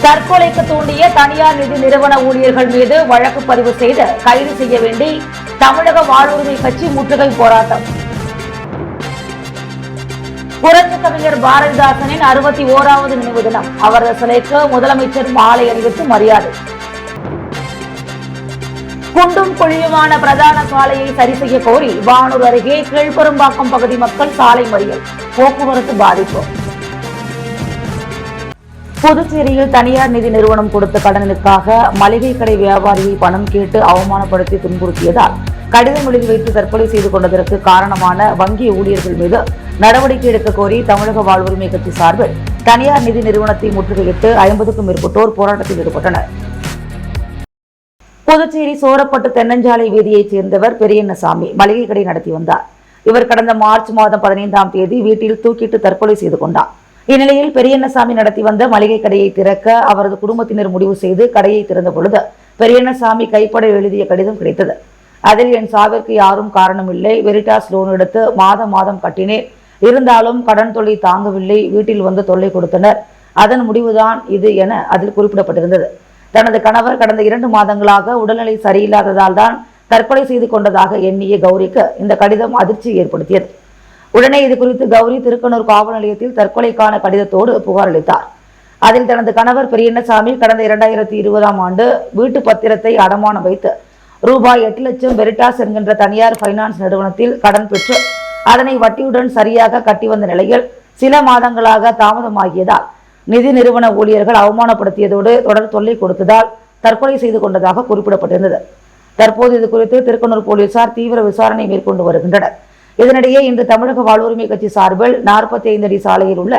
தற்கொலைக்கு தூண்டிய தனியார் நிதி நிறுவன ஊழியர்கள் மீது வழக்கு பதிவு செய்து கைது செய்ய வேண்டி தமிழக வாழ்வுரிமை கட்சி முற்றுகை போராட்டம். புரட்சி கவிஞர் பாரதிதாசனின் 61வது நினைவு தினம். அவரது சிலைக்கு முதலமைச்சர் மாலை அணிவித்து மரியாதை. குண்டும் குழியுமான பிரதான சாலையை சரி செய்ய கோரி வானூர் அருகே கீழ்பெரும்பாக்கம் பகுதி மக்கள் சாலை மறியல். போக்குவரத்து பாதிப்பு. புதுச்சேரியில் தனியார் நிதி நிறுவனம் கொடுத்த கடனுக்காக மளிகை கடை வியாபாரியை பணம் கேட்டு அவமானப்படுத்தி துன்புறுத்தியதால் கடிதம் எழுதி வைத்து தற்கொலை செய்து கொண்டதற்கு காரணமான வங்கி ஊழியர்கள் மீது நடவடிக்கை எடுக்க கோரி தமிழக வாழ்வுரிமை கட்சி சார்பில் தனியார் நிதி நிறுவனத்தை முற்றுகையிட்டு 50க்கும் மேற்பட்டோர் போராட்டத்தில் ஈடுபட்டனர். புதுச்சேரி சோரப்பட்டு தென்னஞ்சாலை வீதியைச் சேர்ந்தவர் பெரியண்ணசாமி மளிகை கடை நடத்தி வந்தார். இவர் கடந்த மார்ச் மாதம் 15ஆம் தேதி வீட்டில் தூக்கிட்டு தற்கொலை செய்து கொண்டார். இந்நிலையில் பெரியண்ணசாமி நடத்தி வந்த மளிகை கடையை திறக்க அவரது குடும்பத்தினர் முடிவு செய்து கடையை திறந்த பொழுது பெரியண்ணசாமி கைப்பட எழுதிய கடிதம் கிடைத்தது. அதில் என் சாவிற்கு யாரும் காரணமில்லை, வெரிட்டாஸ் லோன் எடுத்து மாதம் கட்டினேன், இருந்தாலும் கடன் தொல்லை தாங்கவில்லை, வீட்டில் வந்து தொல்லை கொடுத்தனர், அதன் முடிவுதான் இது என அதில் குறிப்பிடப்பட்டிருந்தது. தனது கணவர் கடந்த 2 மாதங்களாக உடல்நிலை சரியில்லாததால் தான் தற்கொலை செய்து கொண்டதாக எண்ணிய கௌரிக்கு இந்த கடிதம் அதிர்ச்சி ஏற்படுத்தியது. உடனே இது குறித்து கௌரி திருக்கனூர் காவல் நிலையத்தில் தற்கொலைக்கான கடிதத்தோடு புகார் அளித்தார். அதில் தனது கணவர் பெரியண்ணசாமி கடந்த 2020ஆம் ஆண்டு வீட்டு பத்திரத்தை அடமானம் வைத்து ரூபாய் 8 லட்சம் வெரிட்டாஸ் என்கின்ற தனியார் பைனான்ஸ் நிறுவனத்தில் கடன் பெற்று அதனை வட்டியுடன் சரியாக கட்டி வந்த நிலையில் சில மாதங்களாக தாமதமாகியதால் நிதி நிறுவன ஊழியர்கள் அவமானப்படுத்தியதோடு தொடர் தொல்லை கொடுத்ததால் தற்கொலை செய்து கொண்டதாக குறிப்பிடப்பட்டிருந்தது. தற்போது இது குறித்து திருக்கனூர் போலீசார் தீவிர விசாரணை மேற்கொண்டு வருகின்றனர். இதனிடையே இன்று தமிழக வாழ்வுரிமை கட்சி சார்பில் 45 அடி சாலையில் உள்ள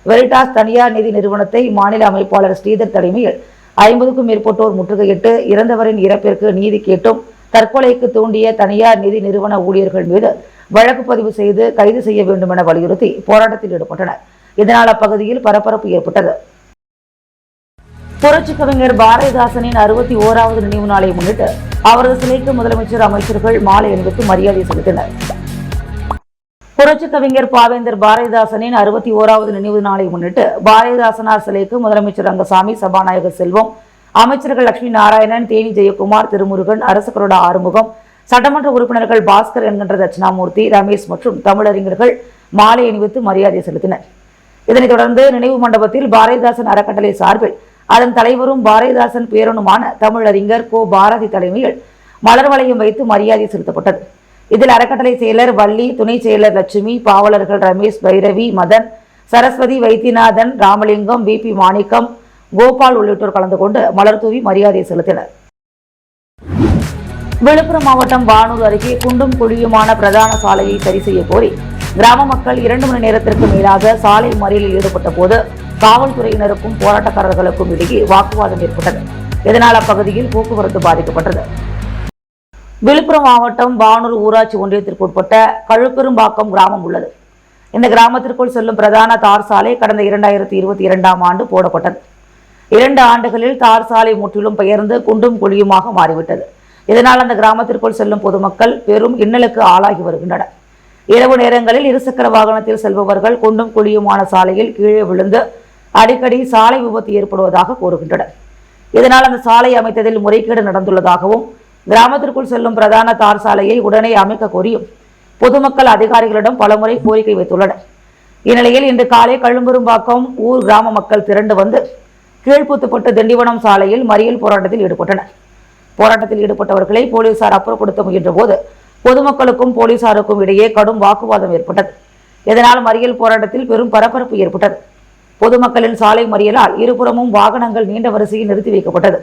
வெரிட்டாஸ் தனியார் நிதி நிறுவனத்தை மாநில அமைப்பாளர் ஸ்ரீதர் தலைமையில் 50க்கும் மேற்பட்டோர் முற்றுகையிட்டு இறந்தவரின் இறப்பிற்கு நீதி கேட்டும் தற்கொலைக்கு தூண்டிய தனியார் நிதி நிறுவன ஊழியர்கள் மீது வழக்கு பதிவு செய்து கைது செய்ய வேண்டும் என வலியுறுத்தி போராட்டத்தில் ஈடுபட்டனர். இதனால் அப்பகுதியில் பரபரப்பு ஏற்பட்டது. புரட்சி கவிஞர் பாரதிதாசனின் 61வது நினைவு நாளை முன்னிட்டு அவரது சிலைக்கு முதலமைச்சர், அமைச்சர்கள் மாலை அணிவித்து மரியாதை செலுத்தினர். புரட்சி கவிஞர் பாவேந்தர் பாரதிதாசனின் 61வது நினைவு நாளை முன்னிட்டு பாரதிதாசனார் சிலைக்கு முதலமைச்சர் ரங்கசாமி, சபாநாயகர் செல்வம், அமைச்சர்கள் லட்சுமி நாராயணன், தேனி ஜெயக்குமார், திருமுருகன், அரசு கருடா ஆறுமுகம், சட்டமன்ற உறுப்பினர்கள் பாஸ்கர் என்கின்ற தட்சிணாமூர்த்தி, ரமேஷ் மற்றும் தமிழறிஞர்கள் மாலை அணிவித்து மரியாதை செலுத்தினர். இதனைத் தொடர்ந்து நினைவு மண்டபத்தில் பாரதிதாசன் அறக்கட்டளை சார்பில் அதன் தலைவரும் பாரதிதாசன் பேரனுமான தமிழறிஞர் கோ பாரதி தலைமையில் மலர் வளையம் வைத்து மரியாதை செலுத்தப்பட்டது. இதில் அறக்கட்டளை செயலர் வள்ளி, துணை செயலர் லட்சுமி, பாவலர்கள் ரமேஷ், பைரவி, மதன், சரஸ்வதி, வைத்தியநாதன், ராமலிங்கம், பிபி மாணிக்கம், கோபால் உள்ளிட்டோர் கலந்து கொண்டு மலர் தூவி மரியாதை செலுத்தினர். விழுப்புரம் மாவட்டம் வானூர் அருகே குண்டும் குழியுமான பிரதான சாலையை சரி செய்ய கோரி கிராம மக்கள் 2 மணி நேரத்திற்கு மேலாக சாலை மறியலில் ஈடுபட்ட போது காவல்துறையினருக்கும் போராட்டக்காரர்களுக்கும் இடையே வாக்குவாதம் ஏற்பட்டது. இதனால் அப்பகுதியில் போக்குவரத்து பாதிக்கப்பட்டது. விழுப்புரம் மாவட்டம் வானூர் ஊராட்சி ஒன்றியத்திற்கு உட்பட்ட கழுப்பெரும்பாக்கம் கிராமம் உள்ளது. இந்த கிராமத்திற்குள் செல்லும் பிரதான தார் சாலை கடந்த 2022ஆம் ஆண்டு போடப்பட்டது. 2 ஆண்டுகளில் தார் சாலை முற்றிலும் பெயர்ந்து குண்டும் குழியுமாக மாறிவிட்டது. இதனால் அந்த கிராமத்திற்குள் செல்லும் பொதுமக்கள் பெரும் இன்னலுக்கு ஆளாகி வருகின்றனர். இரவு நேரங்களில் இருசக்கர வாகனத்தில் செல்பவர்கள் குண்டும் குழியுமான சாலையில் கீழே விழுந்து அடிக்கடி சாலை விபத்து ஏற்படுவதாக கூறுகின்றனர். இதனால் அந்த சாலை அமைத்ததில் முறைகேடு நடந்துள்ளதாகவும் கிராமத்திற்குள் செல்லும் பிரதான தார் சாலையை உடனே அமைக்க கோரியும் பொதுமக்கள் அதிகாரிகளிடம் பலமுறை கோரிக்கை வைத்துள்ளனர். இந்நிலையில் இன்று காலை கழும்பெரும்பாக்கம் ஊர் கிராம மக்கள் திரண்டு வந்து கீழ்புத்துப்பட்டு திண்டிவனம் சாலையில் மறியல் போராட்டத்தில் ஈடுபட்டனர். போராட்டத்தில் ஈடுபட்டவர்களை போலீசார் அப்புறப்படுத்த முயன்ற போது பொதுமக்களுக்கும் போலீசாருக்கும் இடையே கடும் வாக்குவாதம் ஏற்பட்டது. இதனால் மறியல் போராட்டத்தில் பெரும் பரபரப்பு ஏற்பட்டது. பொதுமக்களின் சாலை மறியலால் இருபுறமும் வாகனங்கள் நீண்ட வரிசையில் நிறுத்தி வைக்கப்பட்டது.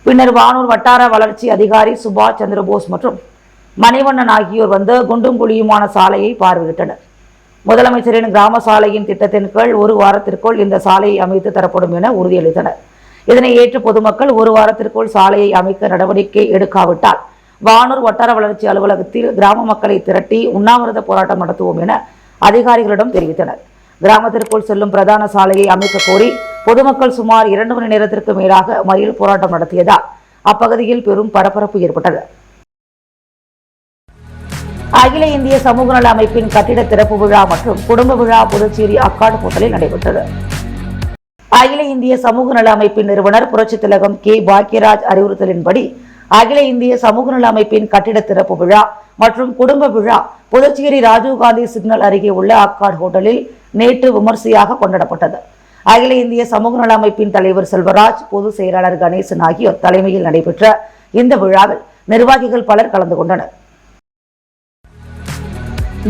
பின்னர் வானூர் வட்டார வளர்ச்சி அதிகாரி சுபாஷ் சந்திரபோஸ் மற்றும் மணிவண்ணன் ஆகியோர் வந்து குண்டும் குழியுமான சாலையை பார்வையிட்டனர். முதலமைச்சரின் கிராம சாலையின் திட்டத்தின் கீழ் 1 வாரத்திற்குள் இந்த சாலையை அமைத்து தரப்படும் என உறுதியளித்தனர். இதனை ஏற்று பொதுமக்கள் 1 வாரத்திற்குள் சாலையை அமைக்க நடவடிக்கை எடுக்காவிட்டால் வானூர் வட்டார வளர்ச்சி அலுவலகத்தில் கிராம மக்களை திரட்டி உண்ணாவிரத போராட்டம் நடத்துவோம் என அதிகாரிகளிடம் தெரிவித்தனர். கிராமத்திற்குள் செல்லும் பிரதான சாலையை அமைக்க கோரி பொதுமக்கள் சுமார் 2 மணி நேரத்திற்கு மேலாக மறியல் போராட்டம் நடத்தியதால் அப்பகுதியில் பெரும் பரபரப்பு ஏற்பட்டது. அகில இந்திய சமூக நல அமைப்பின் கட்டிட திறப்பு விழா மற்றும் குடும்ப விழா புதுச்சேரி அக்காடு ஹோட்டலில் நடைபெற்றது. அகில இந்திய சமூக நல அமைப்பின் நிறுவனர் புரட்சி திலகம் கே பாக்யராஜ் அறிவுறுத்தலின்படி அகில இந்திய சமூக நல அமைப்பின் கட்டிட திறப்பு விழா மற்றும் குடும்ப விழா புதுச்சேரி ராஜீவ்காந்தி சிக்னல் அருகே உள்ள அக்காட் ஹோட்டலில் நேற்று விமர்சையாக கொண்டாடப்பட்டது. அகில இந்திய சமூக நல அமைப்பின் தலைவர் செல்வராஜ், பொதுச் செயலாளர் கணேசன் ஆகியோர் தலைமையில் நடைபெற்ற இந்த விழாவில் நிர்வாகிகள் பலர் கலந்து கொண்டனர்.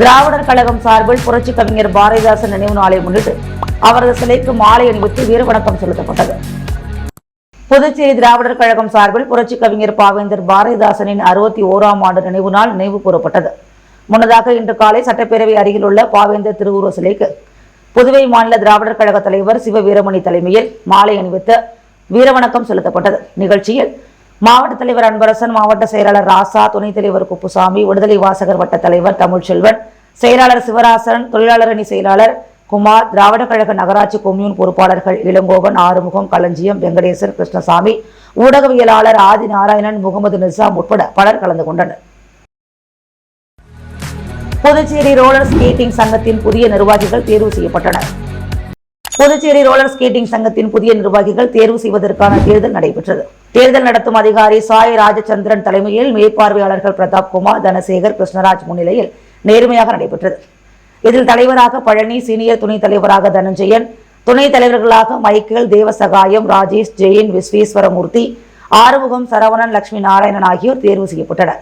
திராவிடர் கழகம் சார்பில் புரட்சி கவிஞர் பாரதிதாசன் நினைவு நாளை முன்னிட்டு அவரது சிலைக்கு மாலை அணிவித்து வீரவணக்கம் செலுத்தப்பட்டது. புதுச்சேரி திராவிடர் கழகம் சார்பில் புரட்சி கவிஞர் பாவேந்தர் பாரதிதாசனின் 61ஆம் ஆண்டு நினைவு நாள் நினைவு கூறப்பட்டது. முன்னதாக இன்று காலை சட்டப்பேரவை அருகில் உள்ள பாவேந்தர் திருவுருவ சிலைக்கு புதுவை மாநில திராவிடர் கழக தலைவர் சிவ வீரமணி தலைமையில் மாலை அணிவித்து வீரவணக்கம் செலுத்தப்பட்டது. நிகழ்ச்சியில் மாவட்ட தலைவர் அன்பரசன், மாவட்ட செயலாளர் ராசா, துணைத் தலைவர் குப்புசாமி, விடுதலை வாசகர் வட்ட தலைவர் தமிழ்ச்செல்வன், செயலாளர் சிவராசன், தொழிலாளர் அணி செயலாளர் குமார், திராவிட கழக நகராட்சி கொம்யூன் பொறுப்பாளர்கள் இளங்கோவன், ஆறுமுகம், களஞ்சியம், வெங்கடேசன், கிருஷ்ணசாமி, ஊடகவியலாளர் ஆதி நாராயணன், முகமது நிசாம் உட்பட பலர் கலந்து கொண்டனர். புதுச்சேரி ரோலர் ஸ்கேட்டிங் சங்கத்தின் புதிய நிர்வாகிகள் தேர்வு செய்யப்பட்டனர். புதுச்சேரி ரோலர் ஸ்கேட்டிங் சங்கத்தின் புதிய நிர்வாகிகள் தேர்வு செய்வதற்கான தேர்தல் நடைபெற்றது. தேர்தல் நடத்தும் அதிகாரி சாய் ராஜச்சந்திரன் தலைமையில் மேற்பார்வையாளர்கள் பிரதாப் குமார், தனசேகர், கிருஷ்ணராஜ் முன்னிலையில் நேர்மையாக நடைபெற்றது. இதில் தலைவராக பழனி, சீனியர் துணைத் தலைவராக தனஞ்சயன், துணைத் தலைவர்களாக மைக்கேல், தேவசகாயம், ராஜேஷ், ஜெயின், விஸ்வேஸ்வரமூர்த்தி, ஆறுமுகம், சரவணன், லட்சுமி நாராயணன் ஆகியோர் தேர்வு செய்யப்பட்டனர்.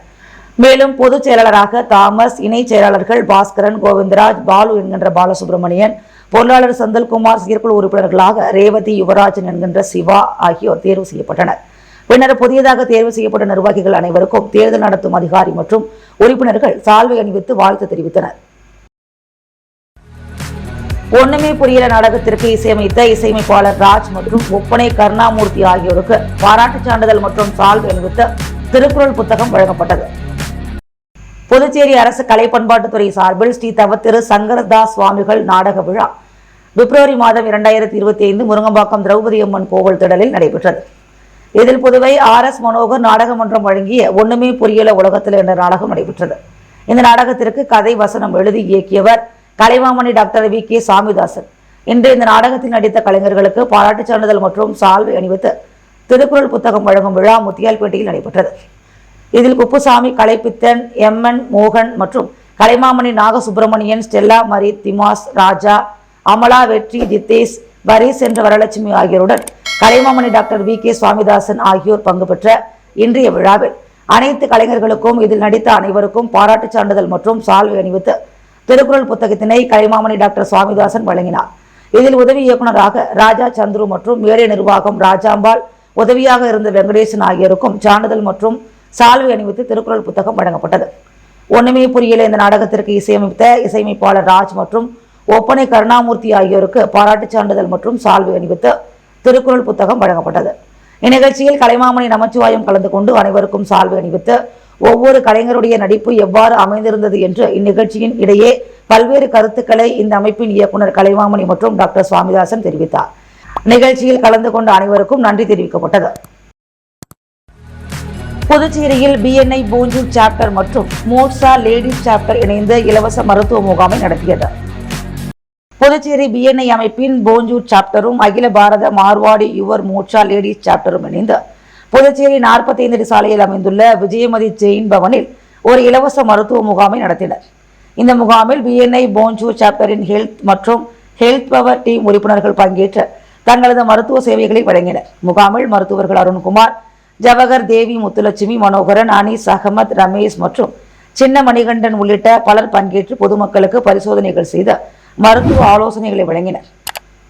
மேலும் பொதுச் செயலாளராக தாமஸ், இணைச் செயலாளர்கள் பாஸ்கரன், கோவிந்தராஜ், பாலு என்கின்ற பாலசுப்ரமணியன், பொருளாளர் செந்தில்குமார், செயற்குழு உறுப்பினர்களாக ரேவதி, யுவராஜன் என்கின்ற சிவா ஆகியோர் தேர்வு செய்யப்பட்டனர். பின்னர் புதியதாக தேர்வு செய்யப்பட்ட நிர்வாகிகள் அனைவருக்கும் தேர்தல் நடத்தும் அதிகாரி மற்றும் உறுப்பினர்கள் சால்வை அணிவித்து வாழ்த்து தெரிவித்தனர். ஒண்ணுமே புரியல நாடகத்திற்கு இசையமைத்த இசையமைப்பாளர் ராஜ் மற்றும் ஒப்பனை கருணாமூர்த்தி ஆகியோருக்கு பாராட்டுச் சான்றிதழ் மற்றும் சால்வை அணிவித்து திருக்குறள் புத்தகம் வழங்கப்பட்டது. புதுச்சேரி அரசு கலை பண்பாட்டுத்துறை சார்பில் ஸ்ரீ தவத்திரு சங்கரதாஸ் சுவாமிகள் நாடக விழா பிப்ரவரி மாதம் 2025 முருங்கம்பாக்கம் திரௌபதி அம்மன் கோவில் திடலில் நடைபெற்றது. இதில் புதுவை RS மனோகர் நாடக மன்றம் வழங்கிய ஒண்ணுமே புரியல உலகத்தில் என்ற நாடகம் நடைபெற்றது. இந்த நாடகத்திற்கு கதை வசனம் எழுதி இயக்கியவர் கலைமாமணி டாக்டர் VK சாமிதாசன். இன்று இந்த நாடகத்தில் நடித்த கலைஞர்களுக்கு பாராட்டுச் சான்றிதழ் மற்றும் சால்வை அணிவித்து திருக்குறள் புத்தகம் வழங்கும் விழா முத்தியால்பேட்டையில் நடைபெற்றது. இதில் குப்புசாமி, கலைப்பித்தன், MN மோகன் மற்றும் கலைமாமணி நாகசுப்பிரமணியன், ஸ்டெல்லா மரி, திமாஸ், ராஜா, அமலா, வெற்றி, ஜித்தேஷ், பரீஸ் என்ற வரலட்சுமி ஆகியோருடன் கலைமாமணி டாக்டர் VK சுவாமிதாசன் ஆகியோர் பங்கு பெற்ற இன்றைய விழாவில் அனைத்து கலைஞர்களுக்கும் இதில் நடித்த அனைவருக்கும் பாராட்டுச் சான்றிதழ் மற்றும் சால்வை அணிவித்து திருக்குறள் புத்தகத்தினை கலைமாமணி டாக்டர் சுவாமிதாசன் வழங்கினார். இதில் உதவி இயக்குநராக ராஜா சந்துரு மற்றும் மேடை நிர்வாகம் ராஜாம்பாள், உதவியாக இருந்த வெங்கடேசன் ஆகியோருக்கும் சான்றிதழ் மற்றும் சால்வை அணிவித்து திருக்குறள் புத்தகம் வழங்கப்பட்டது. ஒண்ணுமே புரியல இந்த நாடகத்திற்கு இசையமைத்த இசையமைப்பாளர் ராஜ் மற்றும் ஒப்பனை கருணாமூர்த்தி ஆகியோருக்கு பாராட்டுச் சான்றிதழ் மற்றும் சால்வை அணிவித்து திருக்குறள் புத்தகம் வழங்கப்பட்டது. இந்நிகழ்ச்சியில் கலைமாமணி நமச்சிவாயம் கலந்து கொண்டு அனைவருக்கும் சால்வை அணிவித்து ஒவ்வொரு கலைஞருடைய நடிப்பு எவ்வாறு அமைந்திருந்தது என்று இந்நிகழ்ச்சியின் இடையே பல்வேறு கருத்துக்களை இந்த அமைப்பின் இயக்குநர் கலைமாமணி மற்றும் டாக்டர் சுவாமிதாசன் தெரிவித்தார். நிகழ்ச்சியில் கலந்து கொண்ட அனைவருக்கும் நன்றி தெரிவிக்கப்பட்டது. புதுச்சேரியில் BNI போஞ்சூர் சாப்டர் மற்றும் மோட்சா லேடிஸ் சாப்டர் இணைந்து இலவச மருத்துவ முகாமை நடத்தியது. புதுச்சேரி BNI அமைப்பின் போஞ்சூர் சாப்டரும் அகில பாரத மார்வாடி யுவர் மோட்சா லேடிஸ் சாப்டரும் இணைந்து புதுச்சேரி 45 அடி சாலையில் அமைந்துள்ள விஜயமதி ஜெயின் பவனில் ஒரு இலவச மருத்துவ முகாமை நடத்தினர். இந்த முகாமில் BNI போஞ்சூர் சாப்டரின் ஹெல்த் மற்றும் ஹெல்த் பவர் டீம் உறுப்பினர்கள் பங்கேற்று தங்களது மருத்துவ சேவைகளை வழங்கினர். முகாமில் மருத்துவர்கள் அருண்குமார், ஜவஹர், தேவி, முத்துலட்சுமி, மனோகரன், அனீஸ் அகமது, ரமேஷ் மற்றும் சின்ன மணிகண்டன் உள்ளிட்ட பலர் பங்கேற்று பொதுமக்களுக்கு பரிசோதனைகள் செய்து மருத்துவ ஆலோசனைகளை வழங்கினர்.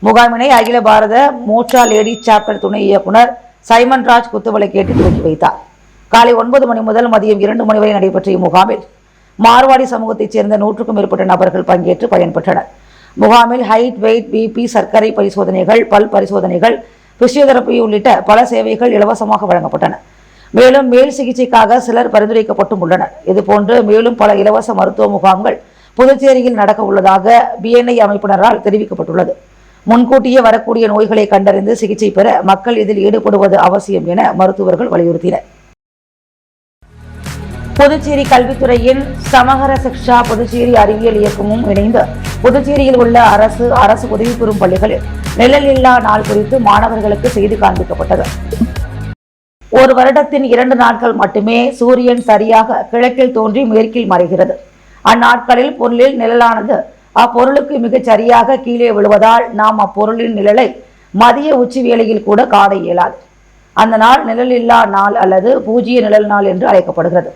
முகாமினை அகில பாரத மோட்சா லேடிஸ் சாப்டர் துணை இயக்குனர் சைமன் ராஜ் குத்துவிளக்கேற்றி துவக்கி வைத்தார். காலை 9 மணி முதல் மதியம் 2 மணி வரை நடைபெற்ற இம்முகாமில் மார்வாடி சமூகத்தைச் சேர்ந்த 100க்கும் மேற்பட்ட நபர்கள் பங்கேற்று பயன்பெற்றனர். முகாமில் ஹைட், வெயிட், BP, சர்க்கரை பரிசோதனைகள், பல் பரிசோதனைகள், பிசியோதெரபி உள்ளிட்ட பல சேவைகள் இலவசமாக வழங்கப்பட்டன. மேலும் மேல் சிகிச்சைக்காக சிலர் பரிந்துரைக்கப்பட்டும் உள்ளனர். இதுபோன்று மேலும் பல இலவச மருத்துவ முகாம்கள் புதுச்சேரியில் நடக்க உள்ளதாக BNI அமைப்பினரால் தெரிவிக்கப்பட்டுள்ளது. முன்கூட்டியே வரக்கூடிய நோய்களை கண்டறிந்து சிகிச்சை பெற மக்கள் இதில் ஈடுபடுவது அவசியம் என மருத்துவர்கள் வலியுறுத்தினர். புதுச்சேரி கல்வித்துறையின் சமகர சிக்ஷா புதுச்சேரி அறிவியல் இயக்கமும் இணைந்து புதுச்சேரியில் உள்ள அரசு உதவி பெறும் பள்ளிகளில் நிழல் இல்லா நாள் குறித்து மாணவர்களுக்கு செய்து காண்பிக்கப்பட்டது. ஒரு வருடத்தின் 2 நாட்கள் மட்டுமே சூரியன் சரியாக கிழக்கில் தோன்றி மேற்கில் மறைகிறது. அந்நாட்களில் பொருளில் நிழலானது அப்பொருளுக்கு மிகச் சரியாக கீழே விழுவதால் நாம் அப்பொருளின் நிழலை மதிய உச்சி வேளையில் கூட காண இயலாது. அந்த நாள் நிழல் இல்லா நாள் அல்லது பூஜ்ய நிழல் நாள் என்று அழைக்கப்படுகிறது.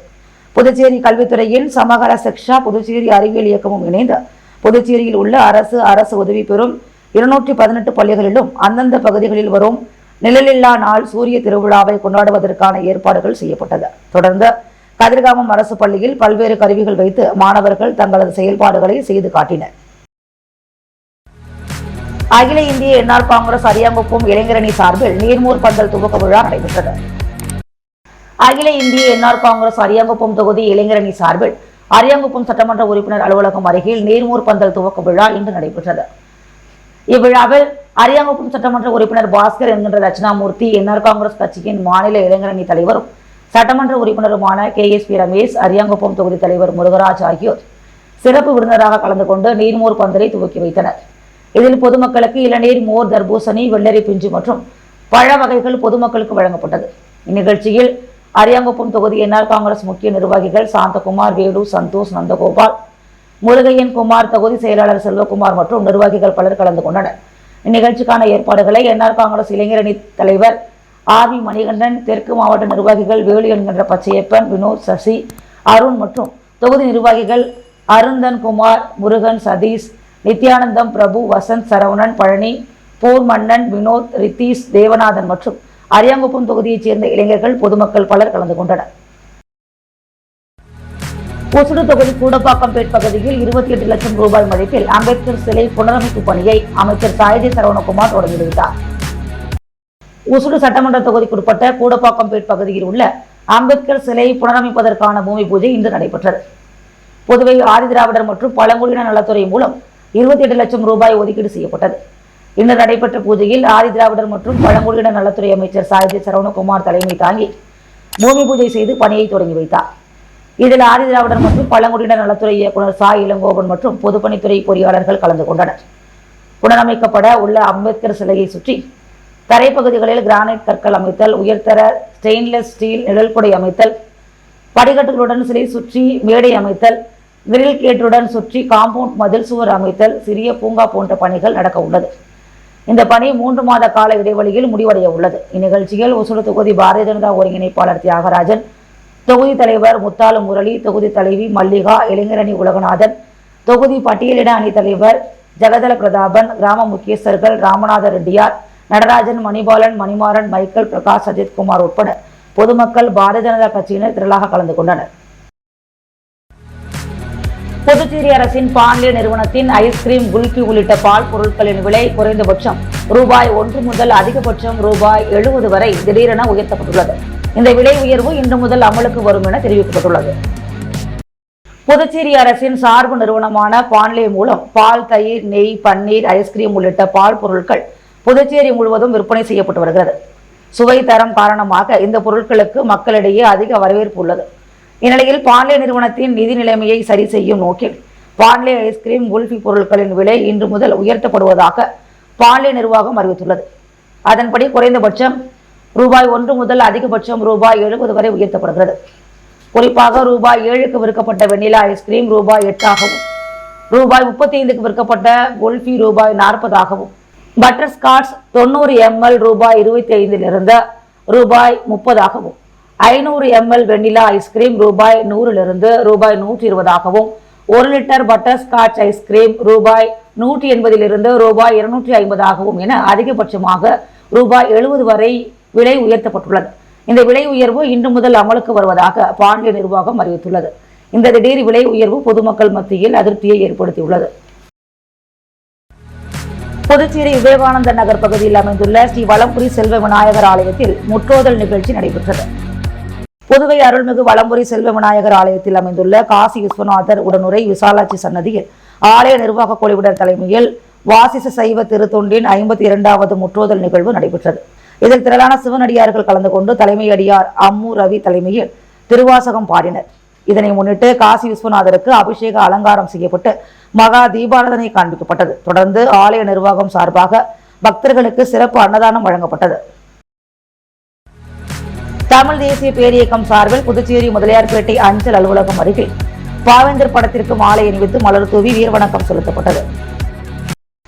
புதுச்சேரி கல்வித்துறையின் சமகர சிக்ஷா புதுச்சேரி அறிவியல் இயக்கமும் இணைந்து புதுச்சேரியில் உள்ள அரசு உதவி பெறும் 218 பள்ளிகளிலும் அந்தந்த பகுதிகளில் வரும் நிழலில்லா நாள் சூரிய திருவிழாவை கொண்டாடுவதற்கான ஏற்பாடுகள் செய்யப்பட்டது. தொடர்ந்து கதிர்காமம் அரசு பள்ளியில் பல்வேறு கருவிகள் வைத்து மாணவர்கள் தங்களது செயல்பாடுகளை செய்து காட்டினர். அகில இந்திய என்ஆர் காங்கிரஸ் அரியாங்குப்பம் இளைஞரணி சார்பில் நீர்மூர் பந்தல் துவக்க விழா நடைபெற்றது. அகில இந்திய என்ஆர் காங்கிரஸ் அரியாங்குப்பம் தொகுதி இளைஞரணி சார்பில் அரியாங்குப்பம் சட்டமன்ற உறுப்பினர் அலுவலகம் அருகில் நீர்மூர் பந்தல் துவக்க விழா இன்று நடைபெற்றது. இவ்விழாவில் அரியாங்குப்பம் சட்டமன்ற உறுப்பினர் பாஸ்கர் என்கின்ற தட்சிணாமூர்த்தி, என்ஆர் காங்கிரஸ் கட்சியின் மாநில இளைஞரணி தலைவரும் சட்டமன்ற உறுப்பினருமான KSP ரமேஷ், அரியாங்குப்பம் தொகுதி தலைவர் முருகராஜ் ஆகியோர் சிறப்பு விருந்தினராக கலந்து கொண்டு நீர்மோர் பந்தலை துவக்கி வைத்தனர். இதில் பொதுமக்களுக்கு இளநீர், மோர், தர்பூசணி, வெள்ளரி பிஞ்சு மற்றும் பழ வகைகள் பொதுமக்களுக்கு வழங்கப்பட்டது. இந்நிகழ்ச்சியில் அரியாங்குப்பம் தொகுதி என்ஆர் காங்கிரஸ் முக்கிய நிர்வாகிகள் சாந்தகுமார், வேலு, சந்தோஷ், நந்தகோபால், முருகையன் குமார், தொகுதி செயலாளர் செல்வகுமார் மற்றும் நிர்வாகிகள் பலர் கலந்து கொண்டனர். இந்நிகழ்ச்சிக்கான ஏற்பாடுகளை என்ஆர் காங்கிரஸ் இளைஞரணி தலைவர் RV மணிகண்டன், தெற்கு மாவட்ட நிர்வாகிகள் வேலு என்கின்ற பச்சையப்பன், வினோத், சசி, அருண் மற்றும் தொகுதி நிர்வாகிகள் அருந்தன் குமார், முருகன், சதீஷ், நித்யானந்தம், பிரபு, வசந்த், சரவணன், பழனி, போர் மன்னன், வினோத், ரித்தீஷ், தேவநாதன் மற்றும் அரியாங்குப்பம் தொகுதியைச் சேர்ந்த இளைஞர்கள், பொதுமக்கள் பலர் கலந்து கொண்டனர். ஒசூர் தொகுதி கூடப்பாக்கம்பேட் பகுதியில் 28 லட்சம் ரூபாய் மதிப்பில் அம்பேத்கர் சிலை புனரமைப்பு பணியை அமைச்சர் சாய்ஜி சரவணகுமார் தொடங்கி வைத்தார். ஒசூர் சட்டமன்ற தொகுதிக்குட்பட்ட கூடப்பாக்கம்பேட் பகுதியில் உள்ள அம்பேத்கர் சிலை புனரமைப்பதற்கான பூமி பூஜை இன்று நடைபெற்றது. புதுவை ஆதிதிராவிடர் மற்றும் பழங்குடியினர் நலத்துறை மூலம் 28 லட்சம் ரூபாய் ஒதுக்கீடு செய்யப்பட்டது. இன்று நடைபெற்ற பூஜையில் ஆதிதிராவிடர் மற்றும் பழங்குடியினர் நலத்துறை அமைச்சர் சாய்ஜி சரவணகுமார் தலைமை தாங்கி பூமி பூஜை செய்து பணியை தொடங்கி வைத்தார். இதில் ஆதிதிராவிடர் மற்றும் பழங்குடியினர் நலத்துறை இயக்குநர் சா இளங்கோவன் மற்றும் பொதுப்பணித்துறை பொறியாளர்கள் கலந்து கொண்டனர். புனரமைக்கப்பட உள்ள அம்பேத்கர் சிலையை சுற்றி தரைப்பகுதிகளில் கிரானைட் கற்கள் அமைத்தல், உயர்தர ஸ்டெயின்லெஸ் ஸ்டீல் நிழல்குடை அமைத்தல், படிக்கட்டுகளுடன் சிலை சுற்றி மேடை அமைத்தல், கிரில் கேட்டுடன் சுற்றி காம்பவுண்ட் மதில் சுவர் அமைத்தல், சிறிய பூங்கா போன்ற பணிகள் நடக்க உள்ளது. இந்த பணி 3 மாத கால இடைவெளியில் முடிவடைய உள்ளது. இந்நிகழ்ச்சியில் ஒசூர் தொகுதி பாரதிய ஜனதா ஒருங்கிணைப்பாளர் தியாகராஜன், தொகுதி தலைவர் முத்தாலு முரளி, தொகுதி தலைவி மல்லிகா, இளைஞரணி உலகநாதன், தொகுதி பட்டியலிட அணி தலைவர் ஜெகதல பிரதாபன், கிராம முக்கியஸ்தர்கள் ராமநாத ரெட்டியார், நடராஜன், மணிபாலன், மணிமாறன், மைக்கேல், பிரகாஷ், அஜித்குமார் உட்பட பொதுமக்கள் பாரதிய ஜனதா கட்சியினர் திரளாக கலந்து கொண்டனர். புதுச்சேரி அரசின் பாண்லே நிறுவனத்தின் ஐஸ்கிரீம், குல்கி உள்ளிட்ட பால் பொருட்களின் விலை குறைந்தபட்சம் ரூபாய் 1 முதல் அதிகபட்சம் ரூபாய் 70 வரை திடீரென உயர்த்தப்பட்டுள்ளது. இந்த விலை உயர்வு இன்று முதல் அமலுக்கு வரும் என தெரிவிக்கப்பட்டுள்ளது. புதுச்சேரி அரசின் சார்பு நிறுவனமான பாண்லே மூலம் பால், தயிர், நெய், பன்னீர், ஐஸ்கிரீம் உள்ளிட்ட பால் பொருட்கள் புதுச்சேரி முழுவதும் விற்பனை செய்யப்பட்டு வருகிறது. சுவை, தரம் காரணமாக இந்த பொருட்களுக்கு மக்களிடையே அதிக வரவேற்பு உள்ளது. இந்நிலையில் பாண்லே நிறுவனத்தின் நிதி நிலைமையை சரி செய்யும் நோக்கில் பாண்லே ஐஸ்கிரீம், குல்ஃபி பொருட்களின் விலை இன்று முதல் உயர்த்தப்படுவதாக பாண்லே நிர்வாகம் அறிவித்துள்ளது. அதன்படி குறைந்தபட்சம் ரூபாய் 1 முதல் அதிகபட்சம் ரூபாய் 70 வரை உயர்த்தப்படுகிறது. குறிப்பாக ரூபாய் 7க்கு விற்கப்பட்ட வெண்ணிலா ஐஸ்கிரீம் ரூபாய் 8 ஆகவும், ரூபாய் 35க்கு விற்கப்பட்ட குல்ஃபி ரூபாய் 40 ஆகவும், பட்டர்ஸ்காட்ச் 90 ml ரூபாய் 25 ரூபாய் 30 ஆகவும், 500 ml வெண்ணிலா ஐஸ்கிரீம் ரூபாய் 100 ரூபாய் 120 ஆகவும், 1 லிட்டர் பட்டர்ஸ்காட்ச் ஐஸ்கிரீம் ரூபாய் 180 ரூபாய் 250 ஆகவும் என அதிகபட்சமாக ரூபாய் 70 வரை விலை உயர்த்தப்பட்டுள்ளது. இந்த விலை உயர்வு இன்று முதல் அமலுக்கு வருவதாக பாண்லே நிர்வாகம் அறிவித்துள்ளது. இந்த திடீர் விலை உயர்வு பொதுமக்கள் மத்தியில் அதிருப்தியை ஏற்படுத்தியுள்ளது. புதுச்சேரி விவேகானந்த நகர் பகுதியில் அமைந்துள்ள ஸ்ரீ வலம்புரி செல்வ விநாயகர் ஆலயத்தில் முற்றோதல் நிகழ்ச்சி நடைபெற்றது. புதுவை அருள்மிகு வலம்புரி செல்வ விநாயகர் ஆலயத்தில் அமைந்துள்ள காசி விஸ்வநாதர் உடனுரை விசாலாட்சி சன்னதியில் ஆலய நிர்வாக குழுவினர் தலைமையில் வாசிச சைவ திருத்தொண்டின் 52வது முற்றோதல் நிகழ்வு நடைபெற்றது. இதில் திரளான சிவனடியார்கள் கலந்து கொண்டு தலைமை அடியார் அம்மு ரவி தலைமையில் திருவாசகம் பாடினர். இதனை முன்னிட்டு காசி விஸ்வநாதருக்கு அபிஷேக அலங்காரம் செய்யப்பட்டு மகா தீபாராதனை காண்பிக்கப்பட்டது. தொடர்ந்து ஆலய நிர்வாகம் சார்பாக பக்தர்களுக்கு சிறப்பு அன்னதானம் வழங்கப்பட்டது. தமிழ் தேசிய பேரியக்கம் சார்பில் புதுச்சேரி முதலியார்பேட்டை அஞ்சல் அலுவலகம் அருகில் பாவேந்தர் படத்திற்கு மாலை அணிவித்து மலர் தூவி வீரவணக்கம் செலுத்தப்பட்டது.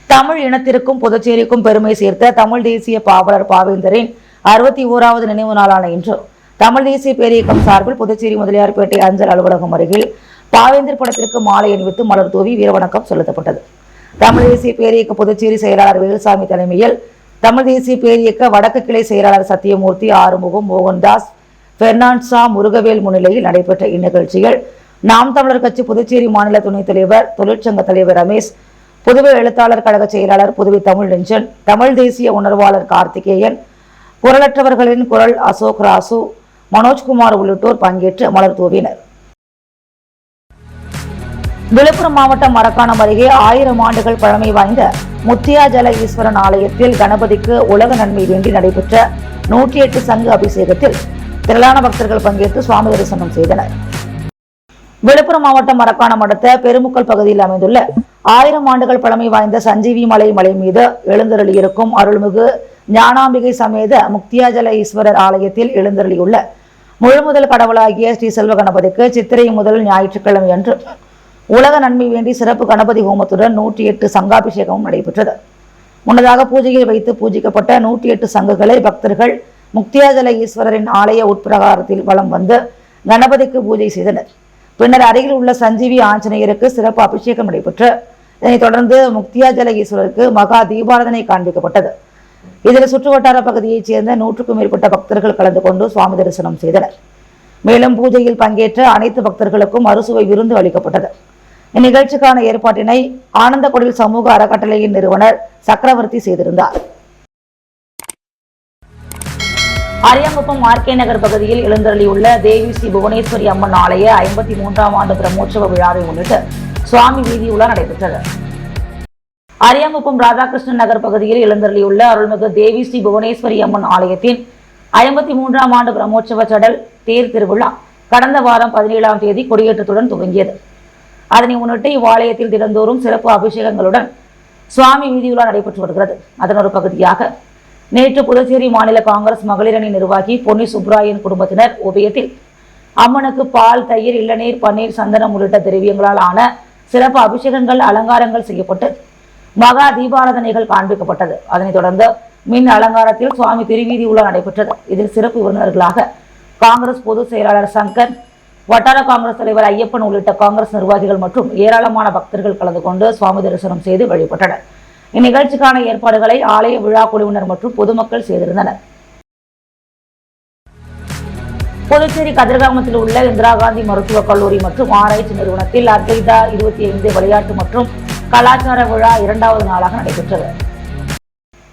தமிழ் இனத்திற்கும் புதுச்சேரிக்கும் பெருமை சேர்த்த தமிழ் தேசிய பாவலர் பாவேந்தரின் 61வது நினைவு நாளான இன்று தமிழ் தேசிய பேரியக்கம் சார்பில் புதுச்சேரி முதலியார்பேட்டை அஞ்சல் அலுவலகம் அருகில் பாவேந்தர் படத்திற்கு மாலை அணிவித்து மலர் தூவி வீரவணக்கம் செலுத்தப்பட்டது. தமிழ் தேசிய பேரியக்க புதுச்சேரி செயலாளர் வேலுசாமி தலைமையில் தமிழ் தேசிய பேரியக்க வடக்கு கிளை செயலாளர் சத்தியமூர்த்தி, ஆறுமுகம், மோகன்தாஸ், பெர்னான்சா, முருகவேல் முன்னிலையில் நடைபெற்ற இந்நிகழ்ச்சியில் நாம் தமிழர் கட்சி புதுச்சேரி மாநில துணைத் தலைவர், தொழிற்சங்க தலைவர் ரமேஷ், புதுவை எழுத்தாளர் கழக செயலாளர், புதுவை தமிழ் நெஞ்சன், தமிழ் தேசிய உணர்வாளர் கார்த்திகேயன், குரலற்றவர்களின் குரல் அசோக் ராசு, மனோஜ்குமார் உள்ளிட்டோர் பங்கேற்று மலர் தூவினர். விழுப்புரம் மாவட்டம் மரக்காணம் அருகே 1000 ஆண்டுகள் பழமை வாய்ந்த முத்தியாஜல ஈஸ்வரன் ஆலயத்தில் கணபதிக்கு உலக நன்மை வேண்டி நடைபெற்ற 108 சங்கு அபிஷேகத்தில் திரளான பக்தர்கள் பங்கேற்று சுவாமி தரிசனம் செய்தனர். விழுப்புரம் மாவட்டம் மரக்காணம் அடுத்த பெருமுக்கல் பகுதியில் அமைந்துள்ள 1000 ஆண்டுகள் பழமை வாய்ந்த சஞ்சீவி மலை மீது எழுந்தருளியிருக்கும் அருள்மிகு ஞானாம்பிகை சமேத முக்தியாஜல ஈஸ்வரர் ஆலயத்தில் எழுந்தருளியுள்ள முழுமுதல் கடவுளாகிய ஸ்ரீ செல்வ கணபதிக்கு சித்திரை முதல் ஞாயிற்றுக்கிழமை அன்று உலக நன்மை வேண்டி சிறப்பு கணபதி ஹோமத்துடன் 108 சங்காபிஷேகமும் நடைபெற்றது. முன்னதாக பூஜையை வைத்து பூஜிக்கப்பட்ட 108 சங்குகளை பக்தர்கள் முக்தியாஜல ஈஸ்வரரின் ஆலய உட்பிரகாரத்தில் வலம் வந்து கணபதிக்கு பூஜை செய்தனர். பின்னர் அருகில் உள்ள சஞ்சீவி ஆஞ்சநேயருக்கு சிறப்பு அபிஷேகம் நடைபெற்று இதனைத் தொடர்ந்து முக்தியாஜல ஈஸ்வரருக்கு மகா தீபாராதனை காண்பிக்கப்பட்டது. இதில் சுற்றுவட்டார பகுதியைச் சேர்ந்த 100க்கும் மேற்பட்ட பக்தர்கள் கலந்து கொண்டு சுவாமி தரிசனம் செய்தனர். மேலும் பூஜையில் பங்கேற்ற அனைத்து பக்தர்களுக்கும் அறுசுவை விருந்து அளிக்கப்பட்டது. இந்நிகழ்ச்சிக்கான ஏற்பாட்டினை ஆனந்தகுடில் சமூக அறக்கட்டளையின் நிறுவனர் சக்கரவர்த்தி செய்திருந்தார். அரியாங்குப்பம் ஆர்கே நகர் பகுதியில் எழுந்தருளியுள்ள தேவி ஸ்ரீ புவனேஸ்வரி அம்மன் ஆலய 53ஆம் ஆண்டு பிரம்மோற்சவ விழாவை முன்னிட்டு சுவாமி வீதி உலா நடைபெற்றது. அரியாங்குப்பம் ராதாகிருஷ்ணன் நகர் பகுதியில் எழுந்தருளியுள்ள அருள்மிகு தேவி ஸ்ரீ புவனேஸ்வரி அம்மன் ஆலயத்தின் 53ஆம் ஆண்டு பிரம்மோற்சவ சடல் தேர் திருவிழா கடந்த வாரம் 17ஆம் தேதி கொடியேற்றத்துடன் துவங்கியது. அதனை முன்னிட்டு இவ்வாலயத்தில் தினந்தோறும் சிறப்பு அபிஷேகங்களுடன் சுவாமி வீதி உலா நடைபெற்று வருகிறது. அதன் ஒரு பகுதியாக நேற்று புதுச்சேரி மாநில காங்கிரஸ் மகளிர் அணி நிர்வாகி பொன்னி சுப்ராயன் குடும்பத்தினர் உபயத்தில் அம்மனுக்கு பால், தயிர், இளநீர், பன்னீர், சந்தனம் உள்ளிட்ட திரவியங்களால் ஆன சிறப்பு அபிஷேகங்கள், அலங்காரங்கள் செய்யப்பட்டு மகா தீபாராதனைகள் காண்பிக்கப்பட்டது. அதனைத் தொடர்ந்து மின் அலங்காரத்தில் சுவாமி திருவீதி உலா நடைபெற்றது. இதில் சிறப்பு விருந்தினர்களாக காங்கிரஸ் பொதுச் செயலாளர் சங்கர், வட்டார காங்கிரஸ் தலைவர் ஐயப்பன் உள்ளிட்ட காங்கிரஸ் நிர்வாகிகள் மற்றும் ஏராளமான பக்தர்கள் கலந்து கொண்டு சுவாமி தரிசனம் செய்து வழிபட்டனர். இந்நிகழ்ச்சிக்கான ஏற்பாடுகளை ஆலய விழா குழுவினர் மற்றும் பொதுமக்கள் செய்திருந்தனர். புதுச்சேரி கதிர்காமத்தில் உள்ள இந்திரா காந்தி மருத்துவக் கல்லூரி மற்றும் ஆராய்ச்சி நிறுவனத்தில் அத்வைதா 25 விளையாட்டு மற்றும் கலாச்சார விழா 2வது நாளாக நடைபெற்றது.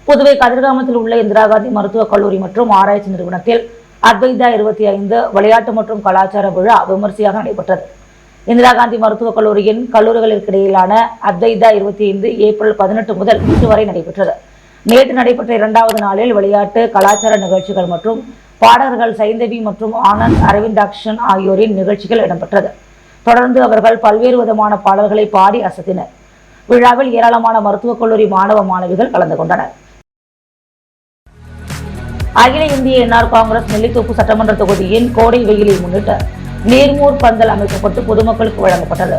புதுவை கதிர்காமத்தில் உள்ள இந்திரா காந்தி மருத்துவக் கல்லூரி மற்றும் ஆராய்ச்சி நிறுவனத்தில் அத்வைதா 25 விளையாட்டு மற்றும் கலாச்சார விழா விமர்சையாக நடைபெற்றது. இந்திரா காந்தி மருத்துவக் கல்லூரியின் கல்லூரிகளுக்கிடையிலான அத்வைதா 25 ஏப்ரல் 18 முதல் இன்று வரை நடைபெற்றது. நேற்று நடைபெற்ற 2வது நாளில் விளையாட்டு, கலாச்சார நிகழ்ச்சிகள் மற்றும் பாடகர்கள் சைந்தவி மற்றும் ஆனந்த் அரவிந்தாக்ஷன் ஆகியோரின் நிகழ்ச்சிகள் இடம்பெற்றது. தொடர்ந்து அவர்கள் பல்வேறு விதமான பாடல்களை பாடி அசத்தினர். விழாவில் ஏராளமான மருத்துவக் கல்லூரி மாணவ மாணவிகள் கலந்து கொண்டனர். அகில இந்திய என்ஆர் காங்கிரஸ் நெல்லித்தோப்பு சட்டமன்ற தொகுதியின் கோடை வெயிலை முன்னிட்டு நீர்மூர் பந்தல் அமைக்கப்பட்டு பொதுமக்களுக்கு வழங்கப்பட்டது.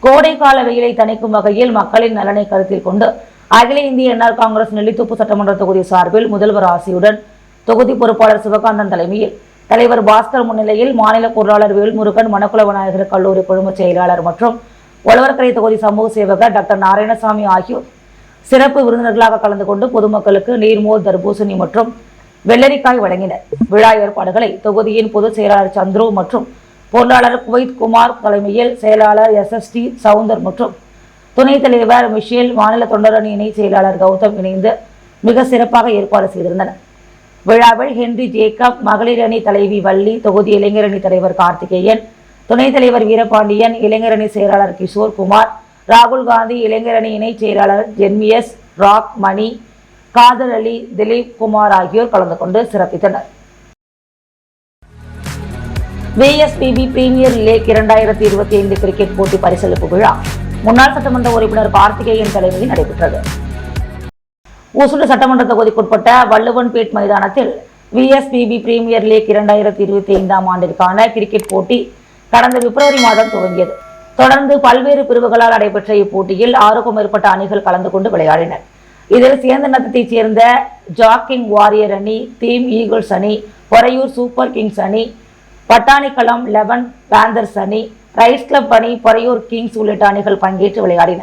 கோடை கால வெயிலை தணிக்கும் வகையில் மக்களின் நலனை கருத்தில் கொண்டு அகில இந்திய என்ஆர் காங்கிரஸ் நெல்லித்தோப்பு சட்டமன்ற தொகுதி சார்பில் முதல்வர் ஆசியுடன் தொகுதி பொறுப்பாளர் சிவகாந்தன் தலைமையில் தலைவர் பாஸ்கர் முன்னிலையில் மாநில பொருளாளர் வேல்முருகன், மணக்குள விநாயகர் கல்லூரி குழும செயலாளர் மற்றும் உழவர்கரை தொகுதி சமூக சேவகர் டாக்டர் நாராயணசாமி ஆகியோர் சிறப்பு விருந்தினர்களாக கலந்து கொண்டு பொதுமக்களுக்கு நீர்மோர், தர்பூசணி மற்றும் வெள்ளரிக்காய் வழங்கினர். விழா ஏற்பாடுகளை தொகுதியின் பொதுச் செயலாளர் சந்துரு மற்றும் பொருளாளர் குவைத் குமார் தலைமையில் செயலாளர் SST சவுந்தர் மற்றும் துணைத் தலைவர் மிஷேல், மாநில தொண்டரணி இணை செயலாளர் கௌதம் இணைந்து மிக சிறப்பாக ஏற்பாடு செய்திருந்தனர். விழாவில் ஹென்றி ஜேக்கப், மகளிர் அணி தலைவி வள்ளி, தொகுதி இளைஞர் அணி தலைவர் கார்த்திகேயன், துணைத் தலைவர் வீரபாண்டியன், இளைஞர் அணி செயலாளர் கிஷோர் குமார், ராகுல் காந்தி, இளைஞர் அணி இணை செயலாளர் ஜென்மியஸ், ராக், மணி, காதர் அலி, திலீப் குமார் ஆகியோர் கலந்து கொண்டு சிறப்பித்தனர். VSPB பிரீமியர் லீக் 2025 கிரிக்கெட் போட்டி பரிசளிப்பு விழா முன்னாள் சட்டமன்ற உறுப்பினர் கார்த்திகேயன் தலைமையில் நடைபெற்றது. ஊசுடு சட்டமன்ற தொகுதிக்குட்பட்ட வள்ளுவன்பேட் மைதானத்தில் விஎஸ்பிபி பிரீமியர் லீக் 2025 ஆண்டிற்கான கிரிக்கெட் போட்டி கடந்த பிப்ரவரி மாதம் துவங்கியது. தொடர்ந்து பல்வேறு பிரிவுகளால் நடைபெற்ற இப்போட்டியில் 6க்கும் மேற்பட்ட அணிகள் கலந்து கொண்டு விளையாடினர். இதில் சேந்தநத்தத்தைச் சேர்ந்த ஜாக்கிங் வாரியர் அணி, தீம் ஈகிள்ஸ் அணி, பொறையூர் சூப்பர் கிங்ஸ் அணி, பட்டாணிக்களம் 11 பேந்தர்ஸ் அணி, ரைஸ் கிளப் அணி, பொறையூர் கிங்ஸ் உள்ளிட்ட அணிகள் பங்கேற்று விளையாடின.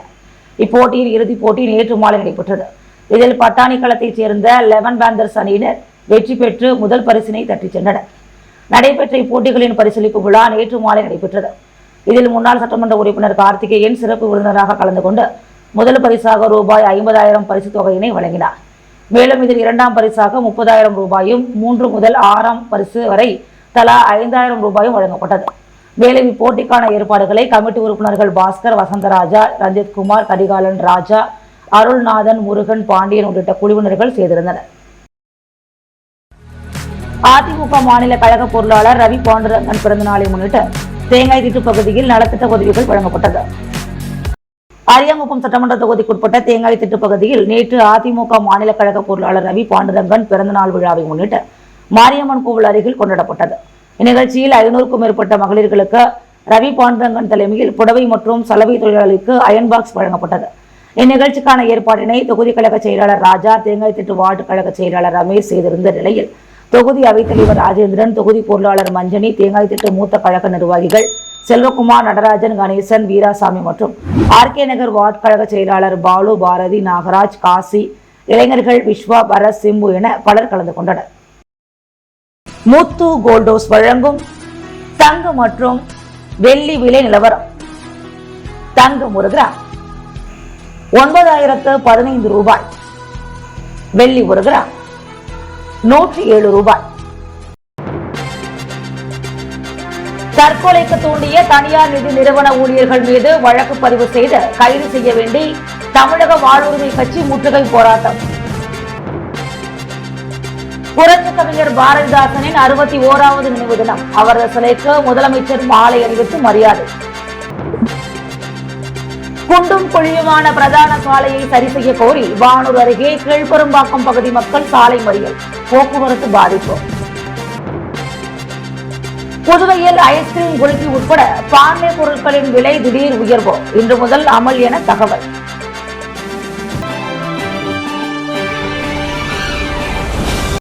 இப்போட்டியின் இறுதிப் போட்டி நேற்று மாலை நடைபெற்றது. இதில் பட்டாணிக்களத்தைச் சேர்ந்த 11 பேந்தர்ஸ் அணியினர் வெற்றி பெற்று முதல் பரிசினை தட்டிச் சென்றனர். நடைபெற்ற இப்போட்டிகளின் பரிசளிப்பு விழா நேற்று மாலை நடைபெற்றது. இதில் முன்னாள் சட்டமன்ற உறுப்பினர் கார்த்திகேயன் சிறப்பு விருந்தினராக கலந்து கொண்டு முதல் பரிசாக ரூபாய் 50,000 பரிசு தொகையினை வழங்கினார். மேலும் இதில் இரண்டாம் பரிசாக 30,000 ரூபாயும் 3 முதல் 6ஆம் பரிசு வரை தலா 5,000 ரூபாயும் வழங்கப்பட்டது. மேலும் இப்போட்டிக்கான ஏற்பாடுகளை கமிட்டி உறுப்பினர்கள் பாஸ்கர், வசந்தராஜா, ரஞ்சித்குமார், கரிகாலன், ராஜா, அருள்நாதன், முருகன், பாண்டியன் உள்ளிட்ட குழுவினர்கள் செய்திருந்தனர். அதிமுக மாநில கழக பொருளாளர் ரவி பாண்டுரங்கன் பிறந்த நாளை முன்னிட்டு தேங்காய் திட்டு பகுதியில் நலத்திட்ட உதவிகள் வழங்கப்பட்டது. அரியாங்குப்பம் சட்டமன்ற தொகுதிக்குட்பட்ட தேங்காய் திட்டு பகுதியில் நேற்று அதிமுக மாநில கழக பொருளாளர் ரவி பாண்டுரங்கன் பிறந்தநாள் விழாவை முன்னிட்டு மாரியம்மன் கோவில் அருகில் கொண்டாடப்பட்டது. இந்நிகழ்ச்சியில் 500க்கும் மேற்பட்ட மகளிர்களுக்கு ரவி பாண்டுரங்கன் தலைமையில் புடவை மற்றும் சலவை தொழிலாளர்களுக்கு அயன் பாக்ஸ் வழங்கப்பட்டது. இந்நிகழ்ச்சிக்கான ஏற்பாட்டினை தொகுதி கழக செயலாளர் ராஜா, தேங்காய் திட்டு வார்டு கழக செயலாளர் ரமேஷ் செய்திருந்த நிலையில் தொகுதி அவைத்தலைவர் ராஜேந்திரன், தொகுதி பொருளாளர் மஞ்சனி, தேங்காய் திட்டு மூத்த கழக நிர்வாகிகள் செல்வகுமார், நடராஜன், கணேசன், வீராசாமி மற்றும் ஆர்கே நகர் வார்டு கழக செயலாளர் பாலு, பாரதி, நாகராஜ், காசி, இளைஞர்கள் விஸ்வா, பரத், சிம்பு என பலர் கலந்து கொண்டனர். முத்து கோல்டோஸ் வழங்கும் தங்கம் மற்றும் வெள்ளி விலை நிலவரம். தங்கம் 1 கிராம் 9,015 ரூபாய், வெள்ளி 1 கிராம் 107 ரூபாய். தற்கொலைக்கு தூண்டிய தனியார் நிதி நிறுவன ஊழியர்கள் மீது வழக்கு பதிவு செய்து கைது செய்ய வேண்டி தமிழக வாழ்வுரிமை கட்சி முற்றுகை போராட்டம். புரட்சி கவிஞர் பாரதிதாசனின் 61வது நினைவு தினம். அவரது சிலைக்கு முதலமைச்சர் மாலை அணிவித்து மரியாதை. குண்டும் குழியுமான பிரதான சாலையை சரி செய்ய கோரி வானூர் அருகே கீழ்பெரும்பாக்கம் பகுதி மக்கள் சாலை மறியல், போக்குவரத்து பாதிப்பு. புதுவையில் ஐஸ்கிரீம், குல்கி உட்பட பாண்லே பொருட்களின் விலை திடீர் உயர்வு இன்று முதல் அமல் என தகவல்.